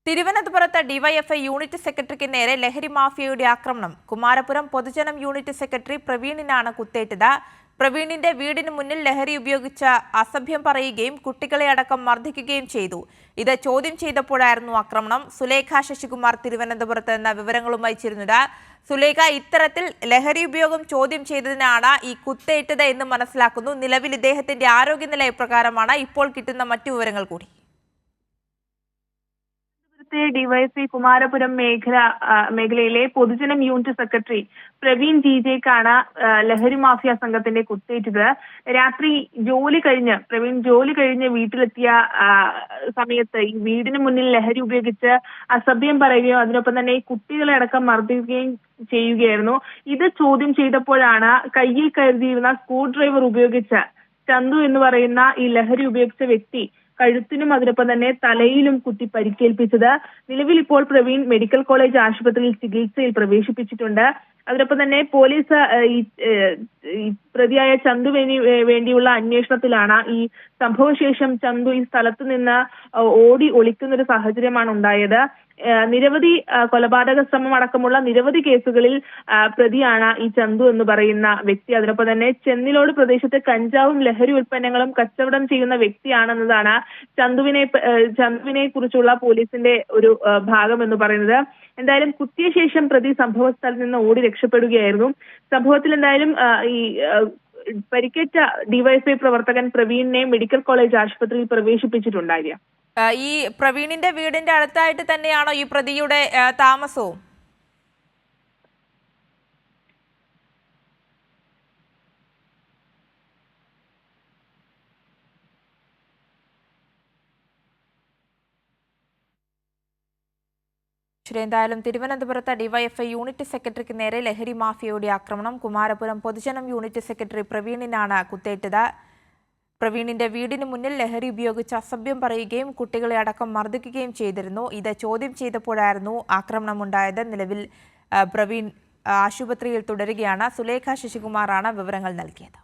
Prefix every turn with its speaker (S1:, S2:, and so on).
S1: തിരുവനന്തപുരത്ത് DYFI unit സെക്രട്ടറിക്ക് നേരെ ലഹരി മാഫിയയുടെ ആക്രമണം. കുമാരപുരം പൊതുജനം യൂണിറ്റ് സെക്രട്ടറി പ്രവീണിനാണ് കുത്തേറ്റത്. പ്രവീണിന്റെ വീടിന് മുന്നിൽ ലഹരി ഉപയോഗിച്ച് അസഭ്യം പറയുകയും കുട്ടികളെ അടക്കം മർദ്ദിക്കുകയും ചെയ്തു. ഇത് ചോദ്യം ചെയ്തപ്പോഴായിരുന്നു ആക്രമണം. സുലേഖ ശശികുമാർ തിരുവനന്തപുരത്ത് നിന്ന് വിവരങ്ങളുമായി ചേരുന്നത്. സുലേഖ, ഇത്തരത്തിൽ ലഹരി ഉപയോഗം ചോദ്യം ചെയ്തതിനാണ് ഈ കുത്തേറ്റത് എന്ന് മനസ്സിലാക്കുന്നു. നിലവിൽ ഇദ്ദേഹത്തിന്റെ ആരോഗ്യനില എപ്രകാരമാണ്? ഇപ്പോൾ കിട്ടുന്ന മറ്റു വിവരങ്ങൾ കൂടി.
S2: ഡിവൈഎസ്പി കുമാരപുരം മേഖലയിലെ പൊതുജനം യൂണിറ്റ് സെക്രട്ടറി പ്രവീൺ ജിജെക്കാണ് ലഹരി മാഫിയ സംഘത്തിന്റെ കുത്തേറ്റത്. രാത്രി പ്രവീൺ ജോലി കഴിഞ്ഞ് വീട്ടിലെത്തിയ സമയത്ത് ഈ വീടിന് മുന്നിൽ ലഹരി ഉപയോഗിച്ച് അസഭ്യം പറയുകയും അതിനൊപ്പം തന്നെ കുട്ടികളെ അടക്കം മർദ്ദിക്കുകയും ചെയ്യുകയായിരുന്നു. ഇത് ചോദ്യം ചെയ്തപ്പോഴാണ് കയ്യിൽ കരുതിയിരുന്ന സ്ക്രൂ ഡ്രൈവർ ഉപയോഗിച്ച് ചന്തു എന്ന് പറയുന്ന ഈ ലഹരി ഉപയോഗിച്ച വ്യക്തി കഴുത്തിനും അതിനൊപ്പം തന്നെ തലയിലും കുത്തി പരിക്കേൽപ്പിച്ചത്. നിലവിൽ ഇപ്പോൾ പ്രവീൺ മെഡിക്കൽ കോളേജ് ആശുപത്രിയിൽ ചികിത്സയിൽ പ്രവേശിപ്പിച്ചിട്ടുണ്ട്. അതിനൊപ്പം തന്നെ പോലീസ് ഈ പ്രതിയായ ചന്തുവിന് വേണ്ടിയുള്ള അന്വേഷണത്തിലാണ്. ഈ സംഭവശേഷം ചന്തു ഈ സ്ഥലത്ത് നിന്ന് ഓടി ഒളിക്കുന്ന ഒരു സാഹചര്യമാണ് ഉണ്ടായത്. നിരവധി കൊലപാതക ശ്രമം അടക്കമുള്ള നിരവധി കേസുകളിൽ പ്രതിയാണ് ഈ ചന്തു എന്ന് പറയുന്ന വ്യക്തി. അതിനൊപ്പം തന്നെ ചെന്നിലോട് പ്രദേശത്ത് കഞ്ചാവും ലഹരി ഉൽപ്പന്നങ്ങളും കച്ചവടം ചെയ്യുന്ന വ്യക്തിയാണെന്നതാണ് ചന്തുവിനെ കുറിച്ചുള്ള പോലീസിന്റെ ഒരു ഭാഗം എന്ന് പറയുന്നത്. എന്തായാലും കുത്തിയ ശേഷം പ്രതി സംഭവ സ്ഥലത്ത് നിന്ന് ഓടി രക്ഷപ്പെടുകയായിരുന്നു. സംഭവത്തിൽ എന്തായാലും ഈ പരിക്കേറ്റ ഡിവൈഎഫ്ഐ പ്രവർത്തകൻ പ്രവീണിനെ മെഡിക്കൽ കോളേജ് ആശുപത്രിയിൽ പ്രവേശിപ്പിച്ചിട്ടുണ്ടായിരുന്നു.
S1: ഈ പ്രവീണിന്റെ വീടിന്റെ അടുത്തായിട്ട് തന്നെയാണോ ഈ പ്രതിയുടെ താമസവും? എന്തായാലും തിരുവനന്തപുരത്ത് ഡിവൈഎഫ്ഐ യൂണിറ്റ് സെക്രട്ടറിക്ക് നേരെ ലഹരി മാഫിയയുടെ ആക്രമണം. കുമാരപുരം പൊതുജനം യൂണിറ്റ് സെക്രട്ടറി പ്രവീണിനാണ് കുത്തേറ്റത്. പ്രവീണിന്റെ വീടിന് മുന്നിൽ ലഹരി ഉപയോഗിച്ച് അസഭ്യം പറയുകയും കുട്ടികളെ അടക്കം മർദ്ദിക്കുകയും ചെയ്തിരുന്നു. ഇത് ചോദ്യം ചെയ്തപ്പോഴായിരുന്നു ആക്രമണമുണ്ടായത്. നിലവിൽ പ്രവീൺ ആശുപത്രിയിൽ തുടരുകയാണ്. സുലേഖ ശശികുമാറാണ് വിവരങ്ങൾ നൽകിയത്.